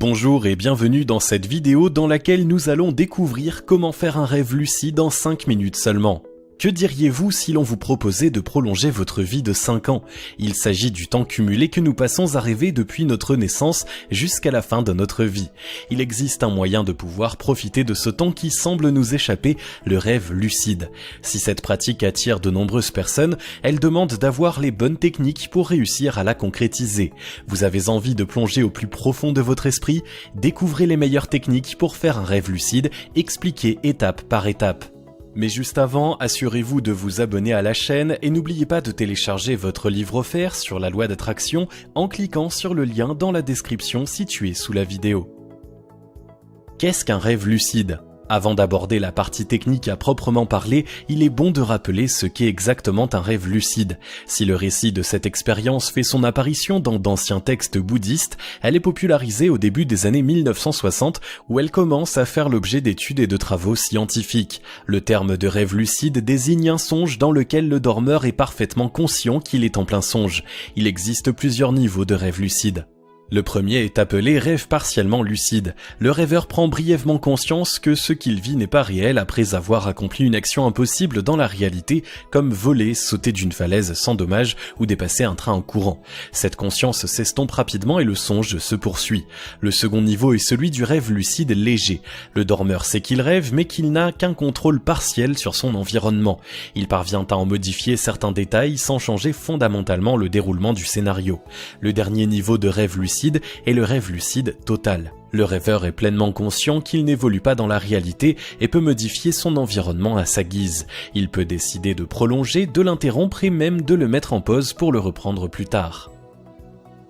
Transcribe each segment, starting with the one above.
Bonjour et bienvenue dans cette vidéo dans laquelle nous allons découvrir comment faire un rêve lucide en 5 minutes seulement. Que diriez-vous si l'on vous proposait de prolonger votre vie de 5 ans? Il s'agit du temps cumulé que nous passons à rêver depuis notre naissance jusqu'à la fin de notre vie. Il existe un moyen de pouvoir profiter de ce temps qui semble nous échapper, le rêve lucide. Si cette pratique attire de nombreuses personnes, elle demande d'avoir les bonnes techniques pour réussir à la concrétiser. Vous avez envie de plonger au plus profond de votre esprit? Découvrez les meilleures techniques pour faire un rêve lucide, expliquées étape par étape. Mais juste avant, assurez-vous de vous abonner à la chaîne et n'oubliez pas de télécharger votre livre offert sur la loi d'attraction en cliquant sur le lien dans la description située sous la vidéo. Qu'est-ce qu'un rêve lucide ? Avant d'aborder la partie technique à proprement parler, il est bon de rappeler ce qu'est exactement un rêve lucide. Si le récit de cette expérience fait son apparition dans d'anciens textes bouddhistes, elle est popularisée au début des années 1960 où elle commence à faire l'objet d'études et de travaux scientifiques. Le terme de rêve lucide désigne un songe dans lequel le dormeur est parfaitement conscient qu'il est en plein songe. Il existe plusieurs niveaux de rêve lucide. Le premier est appelé rêve partiellement lucide. Le rêveur prend brièvement conscience que ce qu'il vit n'est pas réel après avoir accompli une action impossible dans la réalité, comme voler, sauter d'une falaise sans dommage ou dépasser un train en courant. Cette conscience s'estompe rapidement et le songe se poursuit. Le second niveau est celui du rêve lucide léger. Le dormeur sait qu'il rêve mais qu'il n'a qu'un contrôle partiel sur son environnement. Il parvient à en modifier certains détails sans changer fondamentalement le déroulement du scénario. Le dernier niveau de rêve lucide est le rêve lucide total. Le rêveur est pleinement conscient qu'il n'évolue pas dans la réalité et peut modifier son environnement à sa guise. Il peut décider de prolonger, de l'interrompre et même de le mettre en pause pour le reprendre plus tard.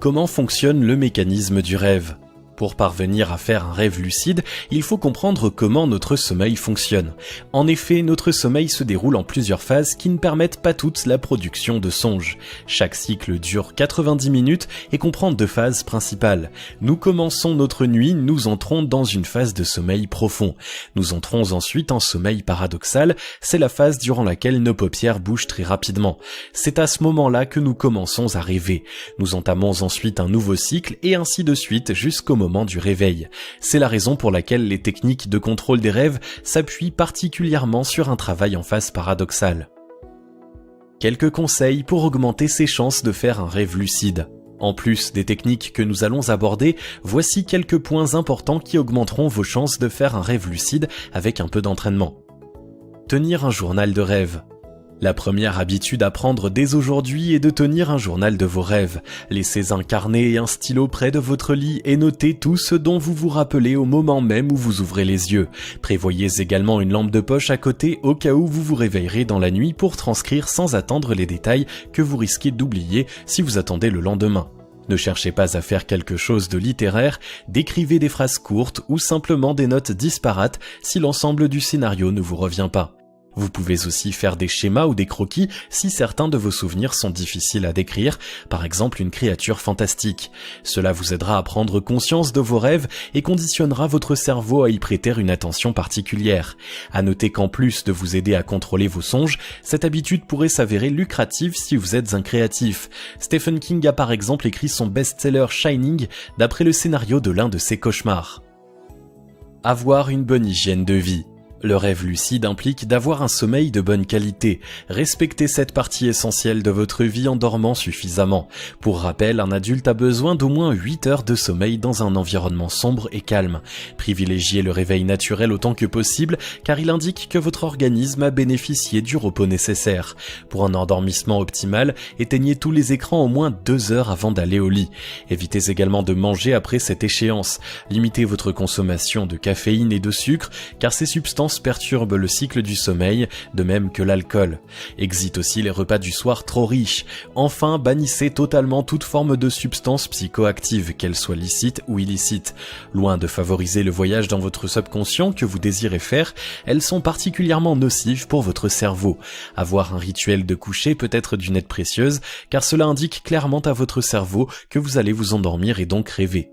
Comment fonctionne le mécanisme du rêve ? Pour parvenir à faire un rêve lucide, il faut comprendre comment notre sommeil fonctionne. En effet, notre sommeil se déroule en plusieurs phases qui ne permettent pas toutes la production de songes. Chaque cycle dure 90 minutes et comprend 2 phases principales. Nous commençons notre nuit, nous entrons dans une phase de sommeil profond. Nous entrons ensuite en sommeil paradoxal, c'est la phase durant laquelle nos paupières bougent très rapidement. C'est à ce moment-là que nous commençons à rêver. Nous entamons ensuite un nouveau cycle et ainsi de suite jusqu'au moment du réveil. C'est la raison pour laquelle les techniques de contrôle des rêves s'appuient particulièrement sur un travail en phase paradoxale. Quelques conseils pour augmenter ses chances de faire un rêve lucide. En plus des techniques que nous allons aborder, voici quelques points importants qui augmenteront vos chances de faire un rêve lucide avec un peu d'entraînement. Tenir un journal de rêve. La première habitude à prendre dès aujourd'hui est de tenir un journal de vos rêves. Laissez un carnet et un stylo près de votre lit et notez tout ce dont vous vous rappelez au moment même où vous ouvrez les yeux. Prévoyez également une lampe de poche à côté au cas où vous vous réveillerez dans la nuit pour transcrire sans attendre les détails que vous risquez d'oublier si vous attendez le lendemain. Ne cherchez pas à faire quelque chose de littéraire, décrivez des phrases courtes ou simplement des notes disparates si l'ensemble du scénario ne vous revient pas. Vous pouvez aussi faire des schémas ou des croquis si certains de vos souvenirs sont difficiles à décrire, par exemple une créature fantastique. Cela vous aidera à prendre conscience de vos rêves et conditionnera votre cerveau à y prêter une attention particulière. À noter qu'en plus de vous aider à contrôler vos songes, cette habitude pourrait s'avérer lucrative si vous êtes un créatif. Stephen King a par exemple écrit son best-seller Shining d'après le scénario de l'un de ses cauchemars. Avoir une bonne hygiène de vie. Le rêve lucide implique d'avoir un sommeil de bonne qualité. Respectez cette partie essentielle de votre vie en dormant suffisamment. Pour rappel, un adulte a besoin d'au moins 8 heures de sommeil dans un environnement sombre et calme. Privilégiez le réveil naturel autant que possible car il indique que votre organisme a bénéficié du repos nécessaire. Pour un endormissement optimal, éteignez tous les écrans au moins 2 heures avant d'aller au lit. Évitez également de manger après cette échéance. Limitez votre consommation de caféine et de sucre car ces substances perturbe le cycle du sommeil, de même que l'alcool. Exit aussi les repas du soir trop riches. Enfin, bannissez totalement toute forme de substance psychoactive, qu'elle soit licite ou illicite. Loin de favoriser le voyage dans votre subconscient que vous désirez faire, elles sont particulièrement nocives pour votre cerveau. Avoir un rituel de coucher peut être d'une aide précieuse, car cela indique clairement à votre cerveau que vous allez vous endormir et donc rêver.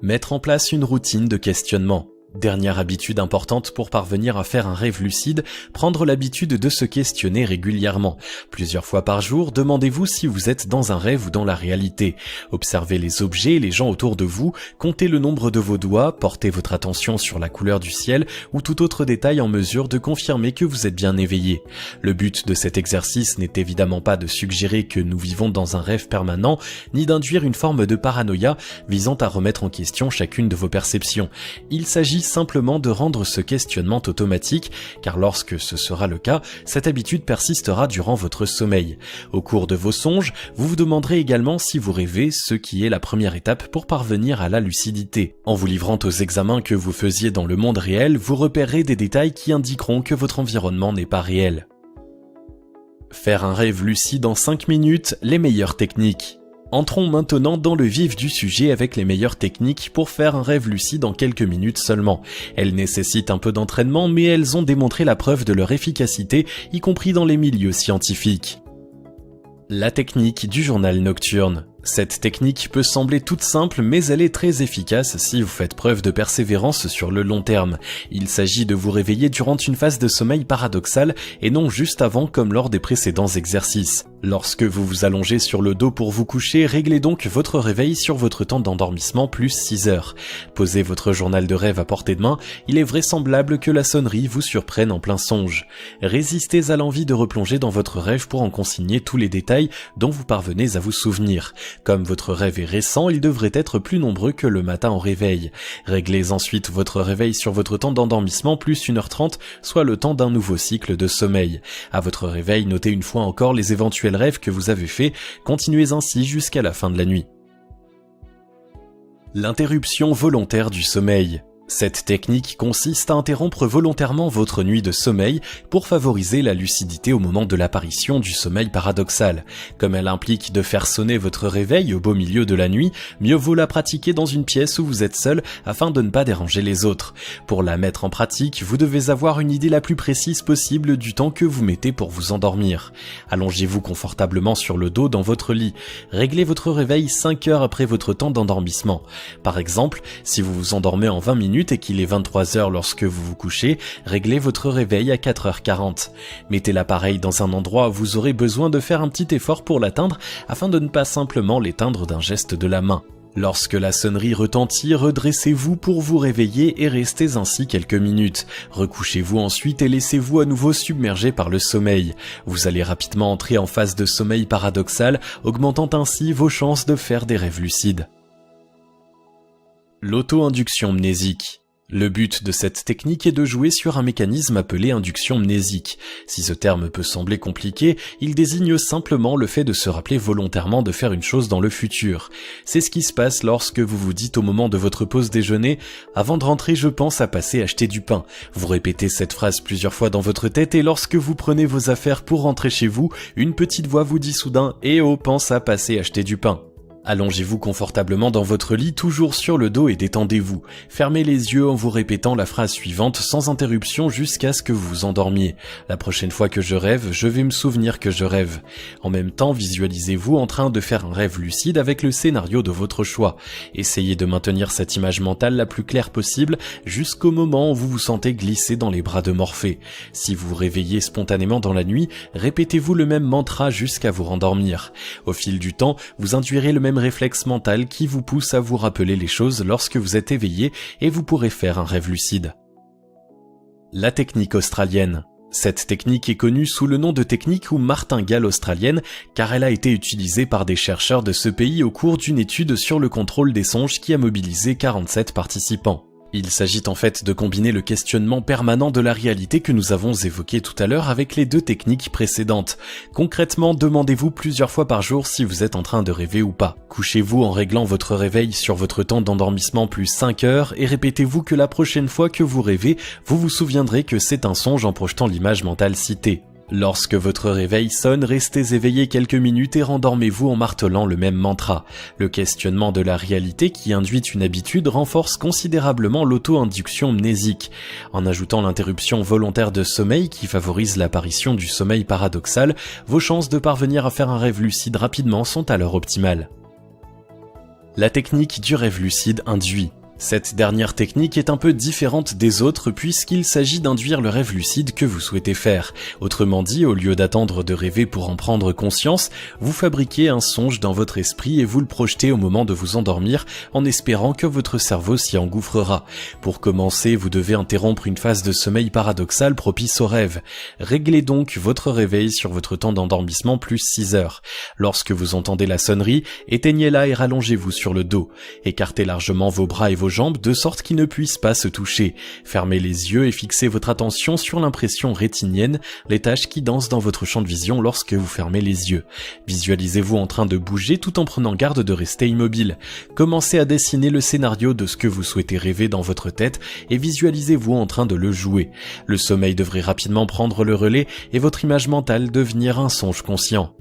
Mettre en place une routine de questionnement. Dernière habitude importante pour parvenir à faire un rêve lucide, prendre l'habitude de se questionner régulièrement. Plusieurs fois par jour, demandez-vous si vous êtes dans un rêve ou dans la réalité. Observez les objets et les gens autour de vous, comptez le nombre de vos doigts, portez votre attention sur la couleur du ciel ou tout autre détail en mesure de confirmer que vous êtes bien éveillé. Le but de cet exercice n'est évidemment pas de suggérer que nous vivons dans un rêve permanent, ni d'induire une forme de paranoïa visant à remettre en question chacune de vos perceptions. Il s'agit simplement de rendre ce questionnement automatique, car lorsque ce sera le cas, cette habitude persistera durant votre sommeil. Au cours de vos songes, vous vous demanderez également si vous rêvez, ce qui est la première étape pour parvenir à la lucidité. En vous livrant aux examens que vous faisiez dans le monde réel, vous repérerez des détails qui indiqueront que votre environnement n'est pas réel. Faire un rêve lucide en 5 minutes, les meilleures techniques. Entrons maintenant dans le vif du sujet avec les meilleures techniques pour faire un rêve lucide en quelques minutes seulement. Elles nécessitent un peu d'entraînement, mais elles ont démontré la preuve de leur efficacité, y compris dans les milieux scientifiques. La technique du journal nocturne. Cette technique peut sembler toute simple, mais elle est très efficace si vous faites preuve de persévérance sur le long terme. Il s'agit de vous réveiller durant une phase de sommeil paradoxal et non juste avant comme lors des précédents exercices. Lorsque vous vous allongez sur le dos pour vous coucher, réglez donc votre réveil sur votre temps d'endormissement plus 6 heures. Posez votre journal de rêve à portée de main, il est vraisemblable que la sonnerie vous surprenne en plein songe. Résistez à l'envie de replonger dans votre rêve pour en consigner tous les détails dont vous parvenez à vous souvenir. Comme votre rêve est récent, il devrait être plus nombreux que le matin au réveil. Réglez ensuite votre réveil sur votre temps d'endormissement plus 1h30, soit le temps d'un nouveau cycle de sommeil. À votre réveil, notez une fois encore les éventuels rêves que vous avez faits, continuez ainsi jusqu'à la fin de la nuit. L'interruption volontaire du sommeil. Cette technique consiste à interrompre volontairement votre nuit de sommeil pour favoriser la lucidité au moment de l'apparition du sommeil paradoxal. Comme elle implique de faire sonner votre réveil au beau milieu de la nuit, mieux vaut la pratiquer dans une pièce où vous êtes seul afin de ne pas déranger les autres. Pour la mettre en pratique, vous devez avoir une idée la plus précise possible du temps que vous mettez pour vous endormir. Allongez-vous confortablement sur le dos dans votre lit. Réglez votre réveil 5 heures après votre temps d'endormissement. Par exemple, si vous vous endormez en 20 minutes et qu'il est 23h lorsque vous vous couchez, réglez votre réveil à 4h40. Mettez l'appareil dans un endroit où vous aurez besoin de faire un petit effort pour l'atteindre afin de ne pas simplement l'éteindre d'un geste de la main. Lorsque la sonnerie retentit, redressez-vous pour vous réveiller et restez ainsi quelques minutes. Recouchez-vous ensuite et laissez-vous à nouveau submerger par le sommeil. Vous allez rapidement entrer en phase de sommeil paradoxal, augmentant ainsi vos chances de faire des rêves lucides. L'auto-induction mnésique. Le but de cette technique est de jouer sur un mécanisme appelé induction mnésique. Si ce terme peut sembler compliqué, il désigne simplement le fait de se rappeler volontairement de faire une chose dans le futur. C'est ce qui se passe lorsque vous vous dites au moment de votre pause déjeuner « Avant de rentrer, je pense à passer acheter du pain ». Vous répétez cette phrase plusieurs fois dans votre tête et lorsque vous prenez vos affaires pour rentrer chez vous, une petite voix vous dit soudain « Eh oh, pense à passer acheter du pain ». Allongez-vous confortablement dans votre lit, toujours sur le dos et détendez-vous. Fermez les yeux en vous répétant la phrase suivante sans interruption jusqu'à ce que vous vous endormiez. La prochaine fois que je rêve, je vais me souvenir que je rêve. En même temps, visualisez-vous en train de faire un rêve lucide avec le scénario de votre choix. Essayez de maintenir cette image mentale la plus claire possible jusqu'au moment où vous vous sentez glisser dans les bras de Morphée. Si vous vous réveillez spontanément dans la nuit, répétez-vous le même mantra jusqu'à vous rendormir. Au fil du temps, vous induirez le même réflexe mental qui vous pousse à vous rappeler les choses lorsque vous êtes éveillé et vous pourrez faire un rêve lucide. La technique australienne. Cette technique est connue sous le nom de technique ou martingale australienne car elle a été utilisée par des chercheurs de ce pays au cours d'une étude sur le contrôle des songes qui a mobilisé 47 participants. Il s'agit en fait de combiner le questionnement permanent de la réalité que nous avons évoqué tout à l'heure avec les deux techniques précédentes. Concrètement, demandez-vous plusieurs fois par jour si vous êtes en train de rêver ou pas. Couchez-vous en réglant votre réveil sur votre temps d'endormissement plus 5 heures et répétez-vous que la prochaine fois que vous rêvez, vous vous souviendrez que c'est un songe en projetant l'image mentale citée. Lorsque votre réveil sonne, restez éveillé quelques minutes et rendormez-vous en martelant le même mantra. Le questionnement de la réalité qui induit une habitude renforce considérablement l'auto-induction mnésique. En ajoutant l'interruption volontaire de sommeil qui favorise l'apparition du sommeil paradoxal, vos chances de parvenir à faire un rêve lucide rapidement sont alors optimales. La technique du rêve lucide induit. Cette dernière technique est un peu différente des autres puisqu'il s'agit d'induire le rêve lucide que vous souhaitez faire. Autrement dit, au lieu d'attendre de rêver pour en prendre conscience, vous fabriquez un songe dans votre esprit et vous le projetez au moment de vous endormir en espérant que votre cerveau s'y engouffrera. Pour commencer, vous devez interrompre une phase de sommeil paradoxal propice au rêve. Réglez donc votre réveil sur votre temps d'endormissement plus 6 heures. Lorsque vous entendez la sonnerie, éteignez-la et rallongez-vous sur le dos. Écartez largement vos bras et vos jambes de sorte qu'ils ne puissent pas se toucher. Fermez les yeux et fixez votre attention sur l'impression rétinienne, les taches qui dansent dans votre champ de vision lorsque vous fermez les yeux. Visualisez-vous en train de bouger tout en prenant garde de rester immobile. Commencez à dessiner le scénario de ce que vous souhaitez rêver dans votre tête et visualisez-vous en train de le jouer. Le sommeil devrait rapidement prendre le relais et votre image mentale devenir un songe conscient.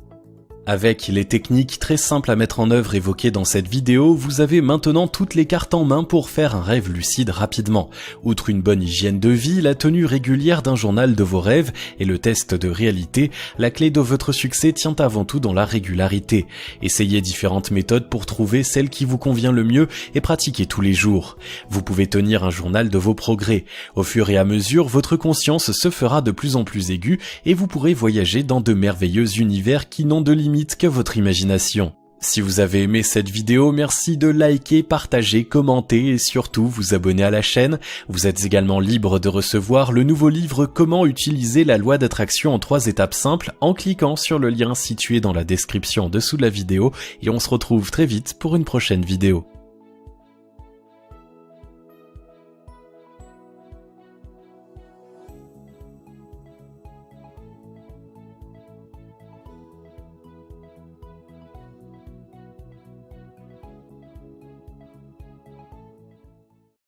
Avec les techniques très simples à mettre en œuvre évoquées dans cette vidéo, vous avez maintenant toutes les cartes en main pour faire un rêve lucide rapidement. Outre une bonne hygiène de vie, la tenue régulière d'un journal de vos rêves et le test de réalité, la clé de votre succès tient avant tout dans la régularité. Essayez différentes méthodes pour trouver celle qui vous convient le mieux et pratiquez tous les jours. Vous pouvez tenir un journal de vos progrès. Au fur et à mesure, votre conscience se fera de plus en plus aiguë et vous pourrez voyager dans de merveilleux univers qui n'ont de limite que votre imagination. Si vous avez aimé cette vidéo, merci de liker, partager, commenter et surtout vous abonner à la chaîne. Vous êtes également libre de recevoir le nouveau livre Comment utiliser la loi d'attraction en 3 étapes simples en cliquant sur le lien situé dans la description en dessous de la vidéo et on se retrouve très vite pour une prochaine vidéo.